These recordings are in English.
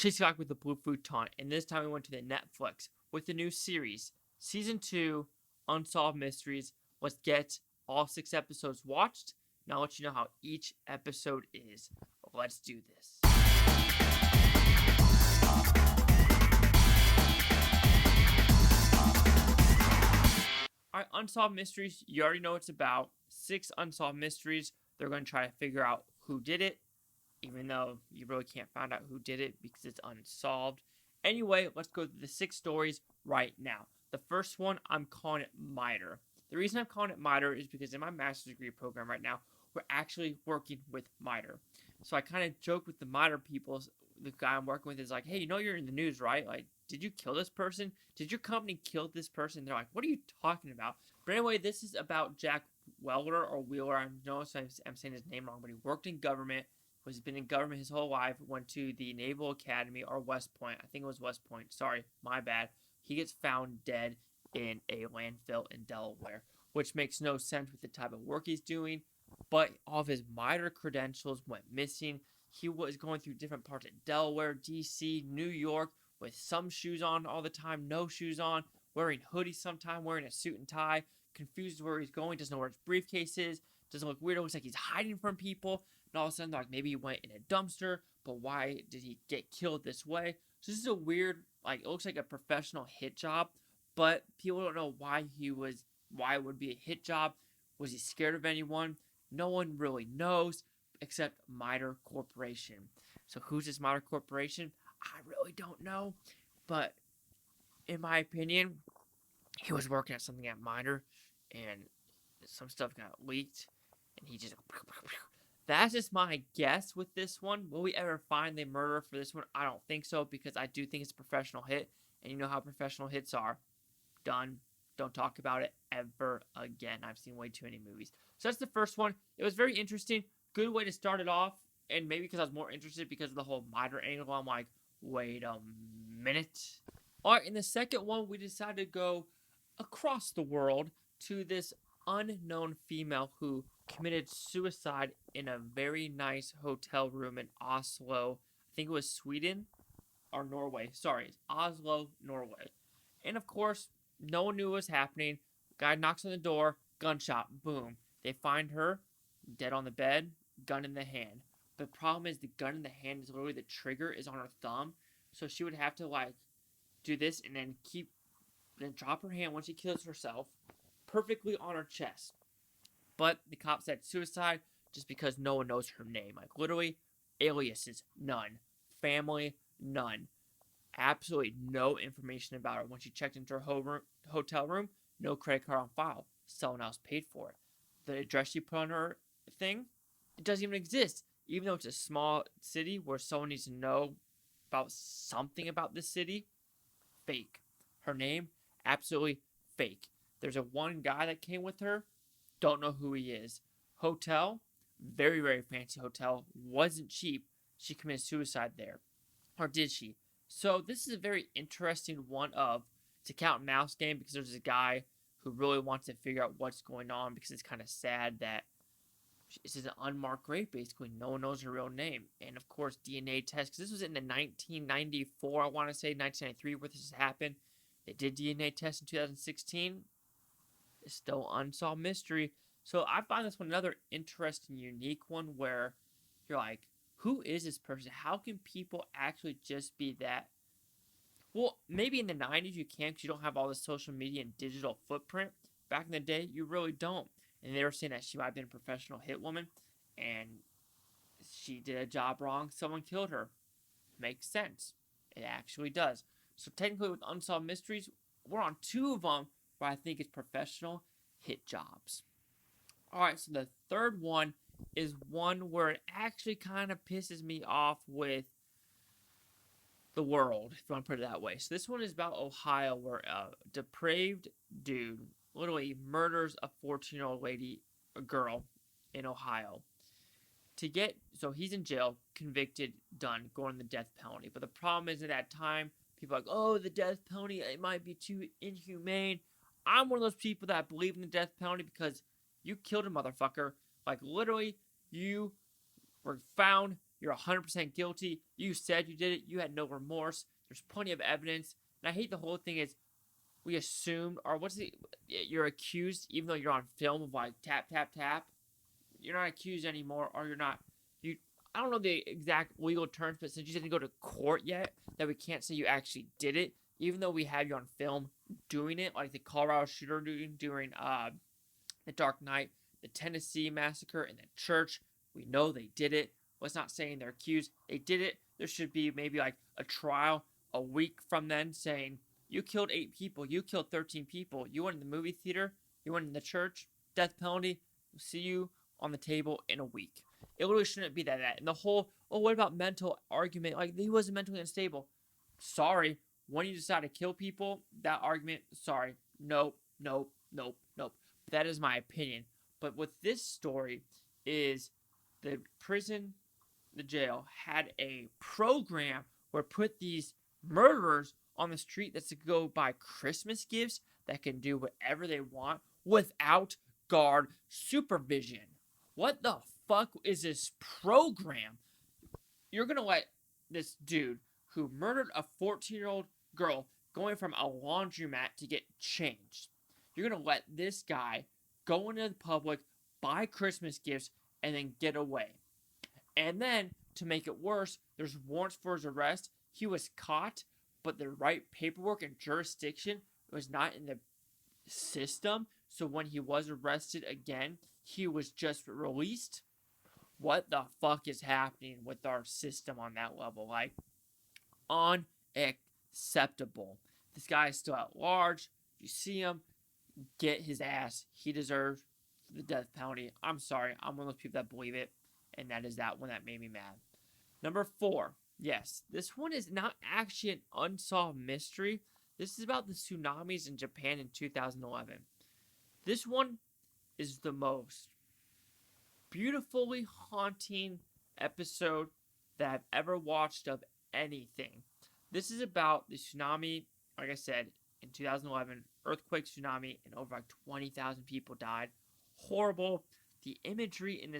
Chasing Back with the Blue Futon, and this time we went to the Netflix with the new series, Season 2, Unsolved Mysteries. Let's get all 6 episodes watched, and I'll let you know how each episode is. Let's do this. Alright, Unsolved Mysteries, you already know what it's about. 6 unsolved mysteries. They're going to try to figure out who did it, even though you really can't find out who did it because it's unsolved. Anyway, let's go through the 6 stories right now. The first one, I'm calling it MITRE. The reason I'm calling it MITRE is because in my master's degree program right now, we're actually working with MITRE. So I kind of joke with the MITRE people. The guy I'm working with is like, hey, you know you're in the news, right? Like, did you kill this person? Did your company kill this person? They're like, what are you talking about? But anyway, this is about Jack Weller or Wheeler. I know I'm saying his name wrong, but he worked in government. Has been in government his whole life, went to the Naval Academy or West Point. I think it was West Point. Sorry, my bad. He gets found dead in a landfill in Delaware, which makes no sense with the type of work he's doing. But all of his MITRE credentials went missing. He was going through different parts of Delaware, D.C., New York, with some shoes on all the time, no shoes on, wearing hoodies sometime, wearing a suit and tie, confused where he's going, doesn't know where his briefcase is, doesn't look weird, it looks like he's hiding from people. And all of a sudden, like, maybe he went in a dumpster, but why did he get killed this way? So this is a weird, like, it looks like a professional hit job, but people don't know why it would be a hit job. Was he scared of anyone? No one really knows, except MITRE Corporation. So who's this MITRE Corporation? I really don't know, but in my opinion, he was working at something at MITRE, and some stuff got leaked, and he just... That's just my guess with this one. Will we ever find the murderer for this one? I don't think so, because I do think it's a professional hit. And you know how professional hits are. Done. Don't talk about it ever again. I've seen way too many movies. So that's the first one. It was very interesting. Good way to start it off. And maybe because I was more interested because of the whole MITRE angle, I'm like, wait a minute. Alright, in the second one, we decided to go across the world to this unknown female who committed suicide in a very nice hotel room in Oslo. I think it was Sweden or Norway. Sorry, it's Oslo, Norway. And of course, no one knew what was happening. Guy knocks on the door, gunshot, boom. They find her dead on the bed, gun in the hand. But the problem is the gun in the hand is literally the trigger is on her thumb. So she would have to like do this and then drop her hand once she kills herself perfectly on her chest. But the cops said suicide just because no one knows her name. Like, literally, aliases, none. Family, none. Absolutely no information about her. When she checked into her hotel room, no credit card on file. Someone else paid for it. The address she put on her thing, it doesn't even exist. Even though it's a small city where someone needs to know about something about this city, fake. Her name, absolutely fake. There's a one guy that came with her. Don't know who he is. Hotel, very, very fancy hotel. Wasn't cheap. She committed suicide there. Or did she? So this is a very interesting one it's a cat and mouse game because there's a guy who really wants to figure out what's going on because it's kind of sad that this is an unmarked grave, basically. No one knows her real name. And of course, DNA test, because this was in the 1994, I want to say, 1993 where this happened. They did DNA test in 2016. It's still unsolved mystery. So I find this one another interesting, unique one where you're like, who is this person? How can people actually just be that? Well, maybe in the 90s you can because you don't have all the social media and digital footprint. Back in the day, you really don't. And they were saying that she might have been a professional hit woman and she did a job wrong. Someone killed her. Makes sense. It actually does. So technically with Unsolved Mysteries, we're on 2 of them where I think it's professional hit jobs. Alright, so the third one is one where it actually kind of pisses me off with the world, if you want to put it that way. So this one is about Ohio, where a depraved dude literally murders a 14-year-old lady, a girl, in Ohio. So he's in jail, convicted, done, going the death penalty. But the problem is at that time, people are like, oh, the death penalty, it might be too inhumane. I'm one of those people that believe in the death penalty because you killed a motherfucker. Like, literally, you were found, You're 100% guilty. You said you did it. You had no remorse. There's plenty of evidence. And I hate the whole thing is we assumed, or you're accused, even though you're on film of like tap, tap, tap. You're not accused anymore, or you're not, you, I don't know the exact legal terms, but since you didn't go to court yet, that we can't say you actually did it, even though we have you on film doing it, like the Colorado shooter during the Dark Knight, the Tennessee massacre, and the church. We know they did it. Let's not saying they're accused. They did it. There should be maybe like a trial a week from then saying, you killed 8 people. You killed 13 people. You went in the movie theater. You went in the church. Death penalty. We'll see you on the table in a week. It literally shouldn't be that. And the whole, oh, what about mental argument? Like, he wasn't mentally unstable. Sorry. When you decide to kill people, that argument, sorry. Nope, nope, nope, nope. That is my opinion. But with this story is the prison, the jail, had a program where put these murderers on the street that's to go buy Christmas gifts that can do whatever they want without guard supervision. What the fuck is this program? You're going to let this dude who murdered a 14-year-old girl going from a laundromat to get changed. You're going to let this guy go into the public, buy Christmas gifts, and then get away. And then, to make it worse, there's warrants for his arrest. He was caught, but the right paperwork and jurisdiction was not in the system. So when he was arrested again, he was just released. What the fuck is happening with our system on that level? Like, unacceptable. This guy is still at large. If you see him, get his ass. He deserves the death penalty. I'm sorry. I'm one of those people that believe it. And that is that one that made me mad. Number 4. Yes, this one is not actually an unsolved mystery. This is about the tsunamis in Japan in 2011. This one is the most beautifully haunting episode that I've ever watched of anything. This is about the tsunami, like I said, in 2011, earthquake, tsunami, and over like 20,000 people died. Horrible. The imagery in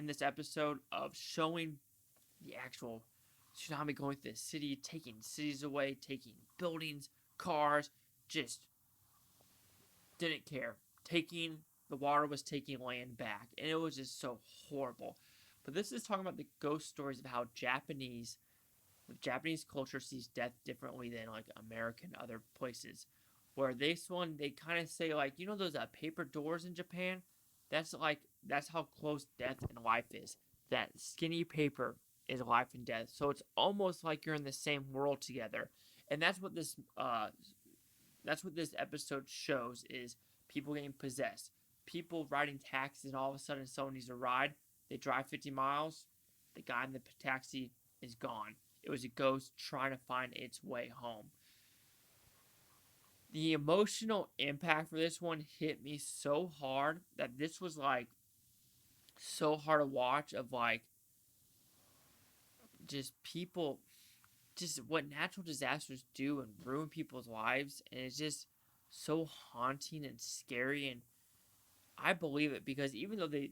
this episode of showing the actual tsunami going through the city, taking cities away, taking buildings, cars, just didn't care. The water was taking land back, and it was just so horrible. But this is talking about the ghost stories of how Japanese culture sees death differently than like American other places. Where this one, they kind of say like, you know those paper doors in Japan? That's how close death and life is. That skinny paper is life and death. So it's almost like you're in the same world together. And that's what this episode shows is people getting possessed. People riding taxis and all of a sudden someone needs a ride. They drive 50 miles. The guy in the taxi is gone. It was a ghost trying to find its way home. The emotional impact for this one hit me so hard that this was like so hard to watch of like just people, just what natural disasters do and ruin people's lives. And it's just so haunting and scary. And I believe it because even though they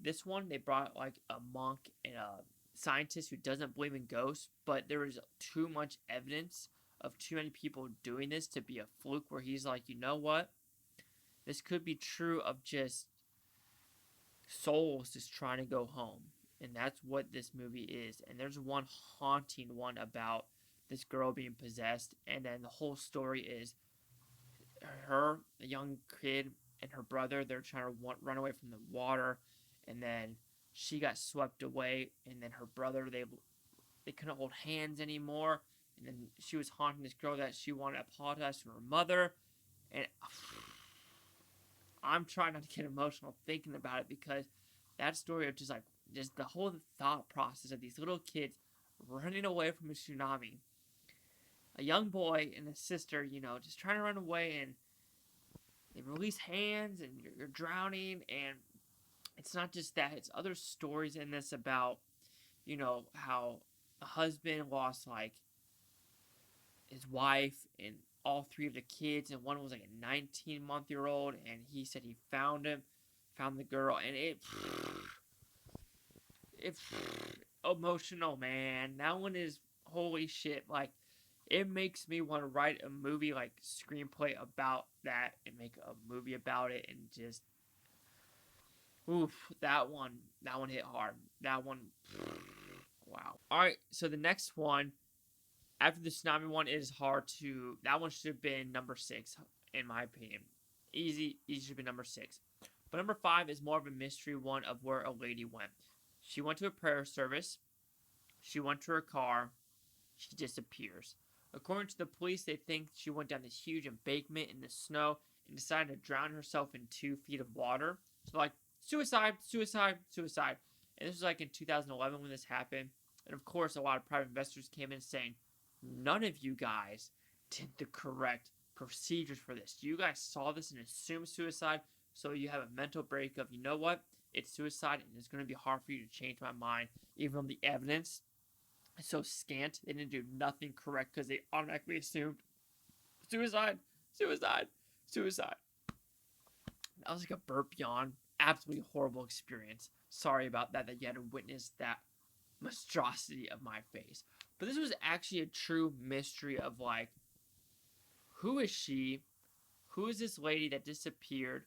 brought like a monk and a scientist who doesn't believe in ghosts, but there was too much evidence of too many people doing this to be a fluke where he's like, you know what? This could be true of just souls just trying to go home. And that's what this movie is. And there's one haunting one about this girl being possessed. And then the whole story is her, a young kid, and her brother. They're trying to run away from the water. And then she got swept away. And then her brother, they couldn't hold hands anymore. And then she was haunting this girl that she wanted to apologize to her mother. And I'm trying not to get emotional thinking about it because that story of just the whole thought process of these little kids running away from a tsunami. A young boy and a sister, just trying to run away, and they release hands and you're drowning. And it's not just that, it's other stories in this about, how a husband lost his wife and all 3 of the kids, and one was like a 19-month-old, and he said he found the girl, and it emotional, man. That one is holy shit. Like, it makes me want to write a movie, like screenplay about that, and make a movie about it, and just oof, that one hit hard. That one, wow. All right, so the next one after the tsunami one, it is hard to. That one should have been number 6, in my opinion. Easy should be number 6. But number 5 is more of a mystery one of where a lady went. She went to a prayer service. She went to her car. She disappears. According to the police, they think she went down this huge embankment in the snow and decided to drown herself in 2 feet of water. So, like, suicide, suicide, suicide. And this was like in 2011 when this happened. And of course, a lot of private investors came in saying, none of you guys did the correct procedures for this. You guys saw this and assumed suicide, so you have a mental break of, you know what? It's suicide, and it's going to be hard for you to change my mind, even though the evidence is so scant. They didn't do nothing correct because they automatically assumed suicide, suicide, suicide. That was like a burp yawn. Absolutely horrible experience. Sorry about that you had to witness that monstrosity of my face. But this was actually a true mystery of, like, who is she? Who is this lady that disappeared?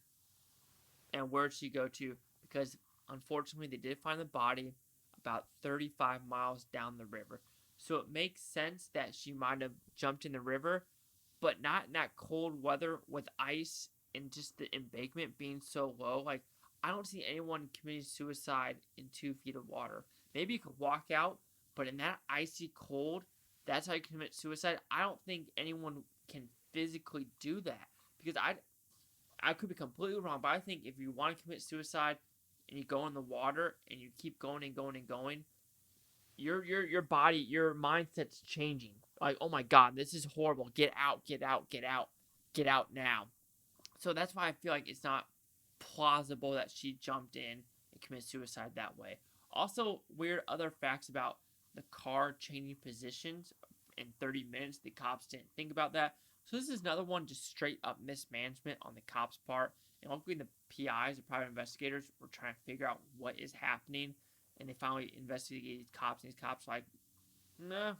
And where did she go to? Because unfortunately, they did find the body about 35 miles down the river. So it makes sense that she might have jumped in the river, but not in that cold weather with ice and just the embankment being so low. Like, I don't see anyone committing suicide in 2 feet of water. Maybe you could walk out, but in that icy cold, that's how you commit suicide. I don't think anyone can physically do that, because I could be completely wrong, but I think if you want to commit suicide and you go in the water and you keep going and going and going, your body, your mindset's changing. Like, oh my god, this is horrible. Get out, get out, get out, get out now. So that's why I feel like it's not plausible that she jumped in and committed suicide that way. Also, weird other facts about the car changing positions in 30 minutes. The cops didn't think about that. So this is another one, just straight up mismanagement on the cops' part. And luckily the PIs, the private investigators, were trying to figure out what is happening. And they finally investigated these cops. And these cops were like, nah,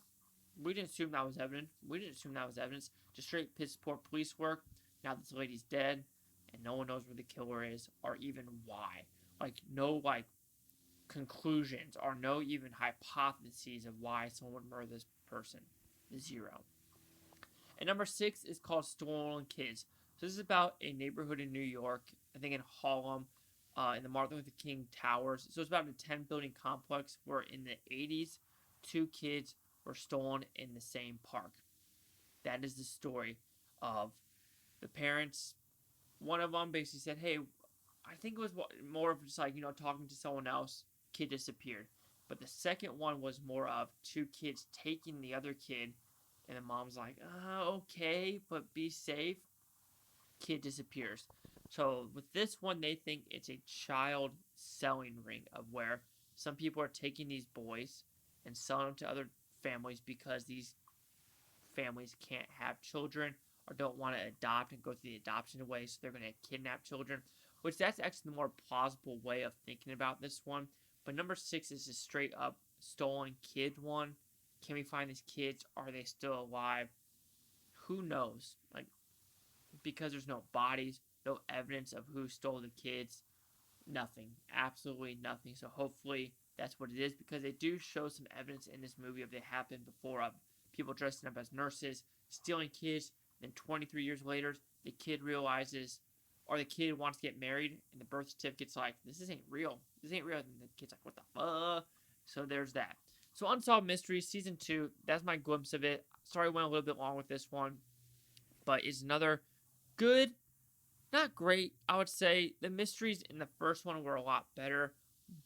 we didn't assume that was evidence. We didn't assume that was evidence. Just straight piss poor police work. Now this lady's dead. And no one knows where the killer is or even why. Like, no, like, conclusions or no even hypotheses of why someone would murder this person. Zero. And number 6 is called Stolen Kids. So this is about a neighborhood in New York, I think in Harlem, in the Martin Luther King Towers. So it's about a 10-building complex where in the 80s, 2 kids were stolen in the same park. That is the story of the parents. One of them basically said, hey, I think it was more of just like, talking to someone else, kid disappeared. But the second one was more of 2 kids taking the other kid, and the mom's like, okay, but be safe. Kid disappears. So with this one, they think it's a child selling ring of where some people are taking these boys and selling them to other families because these families can't have children or don't want to adopt and go through the adoption way, so they're going to kidnap children, which that's actually the more plausible way of thinking about this one. But number 6 is a straight up stolen kid one. Can we find these kids? Are they still alive? Who knows? Like, because there's no bodies, no evidence of who stole the kids, nothing, absolutely nothing. So hopefully that's what it is, because they do show some evidence in this movie of it happened before, of people dressing up as nurses, stealing kids. Then 23 years later, the kid realizes, or the kid wants to get married, and the birth certificate's like, this isn't real. This ain't real. And the kid's like, what the fuck? So there's that. So Unsolved Mysteries Season 2, that's my glimpse of it. Sorry I went a little bit long with this one, but it's another good, not great, I would say. The mysteries in the first one were a lot better,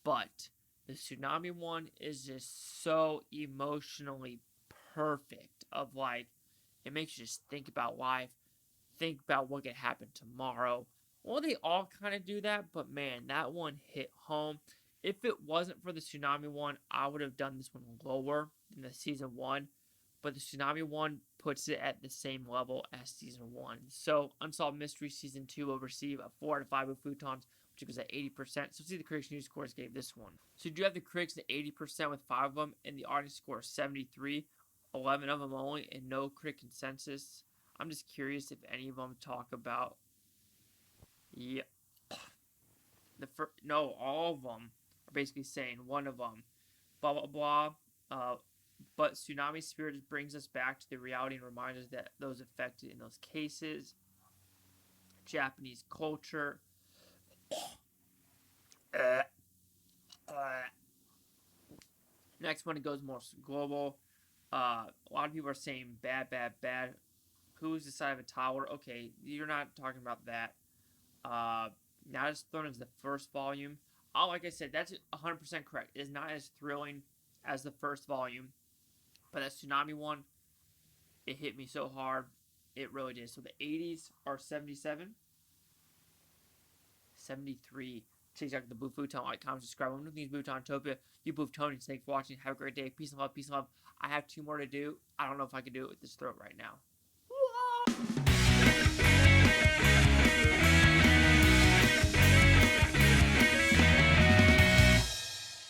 but the tsunami one is just so emotionally perfect, of like, it makes you just think about life, think about what could happen tomorrow. Well, they all kind of do that, but man, that one hit home. If it wasn't for the tsunami one, I would have done this one lower than the season 1. But the tsunami one puts it at the same level as season 1. So Unsolved Mysteries Season 2 will receive a 4 out of 5 with Futons. which goes at 80%. So let's see the Critics' News scores gave this one. So you do have the critics at 80% with 5 of them, and the audience score is 73, 11 of them only, and no critic consensus. I'm just curious if any of them talk about, yeah, no, all of them are basically saying one of them, blah blah blah. But tsunami spirit brings us back to the reality and reminds us that those affected in those cases, Japanese culture. Next one, it goes more global. A lot of people are saying bad, bad, bad. Who's the side of a tower? Okay, you're not talking about that. Not as thrilling as the first volume. Oh, like I said, that's 100% correct. It is not as thrilling as the first volume. But that tsunami one, it hit me so hard. It really did. So the 80s are 77. 73. Check out the Blue Futon. Like, comment, subscribe. I'm doing these Butantopia. You Butonians, thanks for watching. Have a great day. Peace and love. Peace and love. I have 2 more to do. I don't know if I can do it with this throat right now.